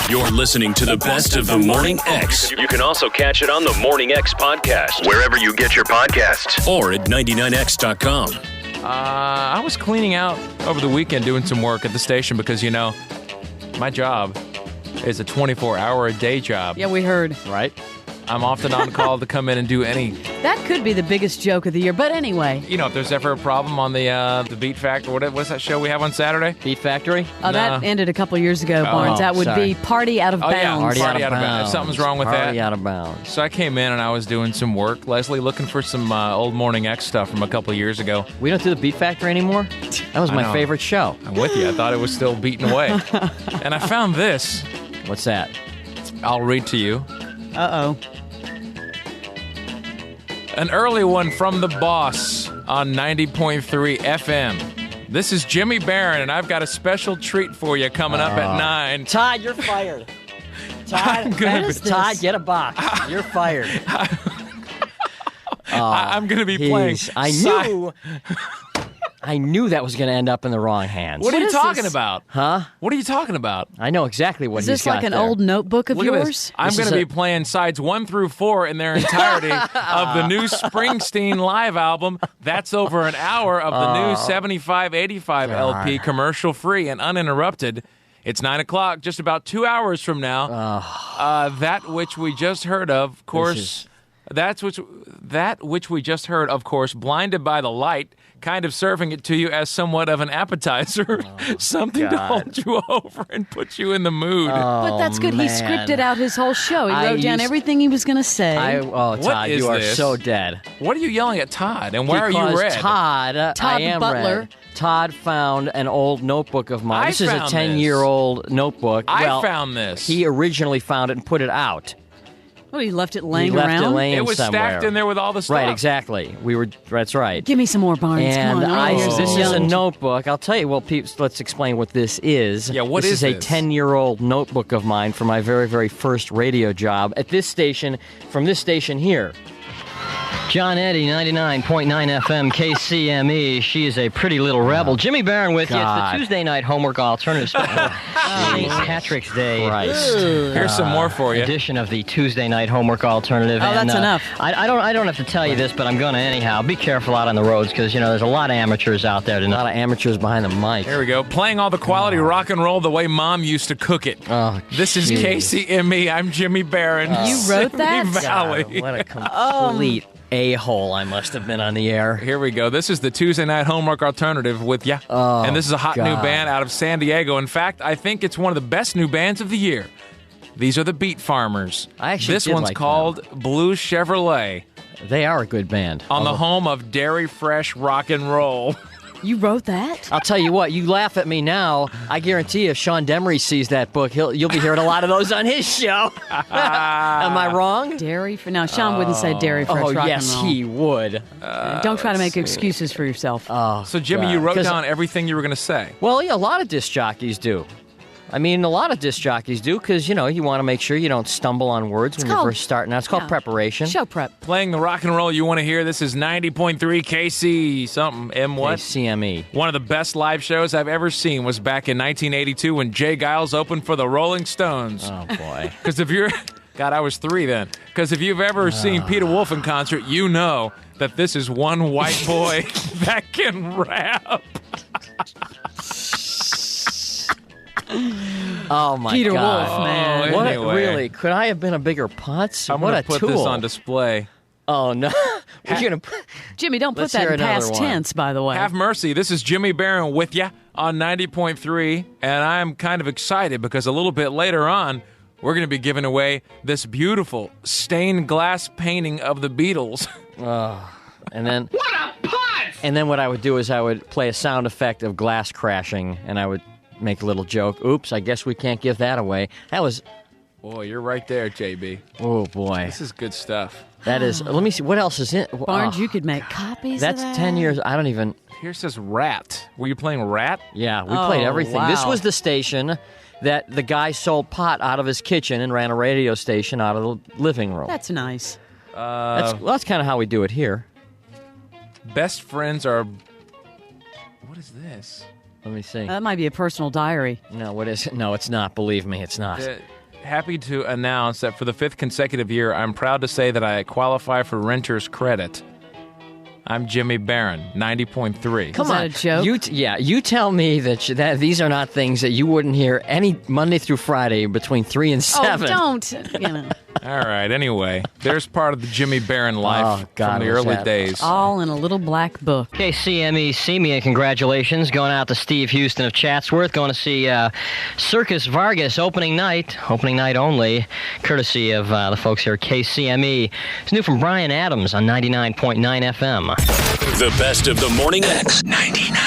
You're listening to the best of the Morning X. You can also catch it on the Morning X podcast, wherever you get your podcasts, or at 99x.com. I was cleaning out over the weekend doing some work at the station because, you know, my job is a 24-hour-a-day job. Yeah, we heard. Right? I'm often on call to come in and do any... That could be the biggest joke of the year, but anyway. You know, if there's ever a problem on the Beat Factory, what's that show we have on Saturday? Beat Factory? Oh, that ended a couple years ago, Barnes. That would be Party Out of Bounds. Yeah, Party Out of Bounds. If something's wrong with that. Party Out of Bounds. So I came in and I was doing some work, Leslie, looking for some old Morning X stuff from a couple of years ago. We don't do the Beat Factory anymore? That was my favorite show. I'm with you. I thought it was still beating away. And I found this. What's that? I'll read to you. Uh-oh. An early one from the boss on 90.3 FM. This is Jimmy Barron, and I've got a special treat for you coming up at 9. Todd, you're fired. Todd, get a box. You're fired. I'm going to be playing. I knew that was going to end up in the wrong hands. What are you talking about? Huh? What are you talking about? I know exactly what he's got. Is this like an old notebook of Look yours? At this. I'm going to be playing sides 1 through 4 in their entirety of the new Springsteen live album. That's over an hour of the new 75-85 LP, commercial-free and uninterrupted. It's 9 o'clock, just about 2 hours from now. That which we just heard of course... That which we just heard, of course, Blinded by the Light, kind of serving it to you as somewhat of an appetizer, something to hold you over and put you in the mood. But that's good. Man. He scripted out his whole show. He wrote down everything he was going to say. Todd, you are so dead. What are you yelling at Todd? And why are you red? Todd I am Butler. red. Todd found an old notebook of mine. This is a 10-year-old notebook. I found this. He originally found it and put it out. Oh, he left it laying around? It was somewhere. stacked in there with all the stuff. Right, exactly. That's right. Give me some more, Barnes. And Come on. this is a notebook. I'll tell you, well, peeps, let's explain what this is. Yeah, what is this? This is a 10-year-old notebook of mine from my very, very first radio job at this station, from this station here. John Eddy, 99.9 FM, KCME. She is a pretty little rebel. Jimmy Barron with you. It's the Tuesday night homework alternative special. St. Patrick's Day. Here's some more for you. Edition of the Tuesday night homework alternative. Oh, that's enough. I don't have to tell you this, but I'm going to anyhow. Be careful out on the roads because, you know, there's a lot of amateurs out there. There's a lot of amateurs behind the mic. Here we go. Playing all the quality rock and roll the way Mom used to cook it. This is KCME. I'm Jimmy Barron. You wrote that? Valley. God, what a complete a-hole I must have been on the air. Here we go. This is the Tuesday night homework alternative with and this is a hot new band out of San Diego. In fact, I think it's one of the best new bands of the year. These are the Beat Farmers. This one's called Blue Chevrolet. They are a good band. On the home of Dairy Fresh rock and roll. You wrote that? I'll tell you what, you laugh at me now. I guarantee if Sean Demery sees that book, you'll be hearing a lot of those on his show. Am I wrong? Now, Sean wouldn't say Dairy Fresh rock and roll. Yes, he would. Don't try to make excuses for yourself. So, Jimmy, you wrote down everything you were going to say. Well, yeah, a lot of disc jockeys do. I mean, a lot of disc jockeys do because, you know, you want to make sure you don't stumble on words when you're first starting out. It's called preparation. Show prep. Playing the rock and roll you want to hear. This is 90.3 KC something. M what? KCME. One of the best live shows I've ever seen was back in 1982 when Jay Giles opened for the Rolling Stones. Oh, boy. Because if you're... God, I was 3 then. Because if you've ever seen Peter Wolf in concert, you know that this is one white boy that can rap. Oh, my Peter God. Wolf, man. What Anyway. Really? Could I have been a bigger putz? I'm what going a to put tool. this on display. Oh, no. We're gonna... Jimmy, don't put Let's that hear in another past one. tense, by the way. Have mercy. This is Jimmy Barron with ya on 90.3, and I'm kind of excited because a little bit later on, we're going to be giving away this beautiful stained glass painting of the Beatles. And then... What a punch! And then what I would do is I would play a sound effect of glass crashing, and I would make a little joke. Oops, I guess we can't give that away. That was... Boy, you're right there, JB. Oh, boy. This is good stuff. That is... Let me see. What else is in... Barnes, you could make copies That's of that. 10 years... I don't even... Here says Rat. Were you playing Rat? Yeah, we played everything. Wow. This was the station that the guy sold pot out of his kitchen and ran a radio station out of the living room. That's nice. That's kind of how we do it here. Best friends are... What is this? Let me see. That might be a personal diary. No, what is it? No, it's not. Believe me, it's not. Happy to announce that for the 5th consecutive year, I'm proud to say that I qualify for renter's credit. I'm Jimmy Barron, 90.3. Come on, a joke? You tell me that these are not things that you wouldn't hear any Monday through Friday between 3 and 7. Oh, don't. All right, anyway, there's part of the Jimmy Barron life from the early days. All in a little black book. KCME, see me, and congratulations. Going out to Steve Houston of Chatsworth. Going to see Circus Vargas opening night only, courtesy of the folks here at KCME. It's new from Brian Adams on 99.9 FM. The best of the Morning X 99.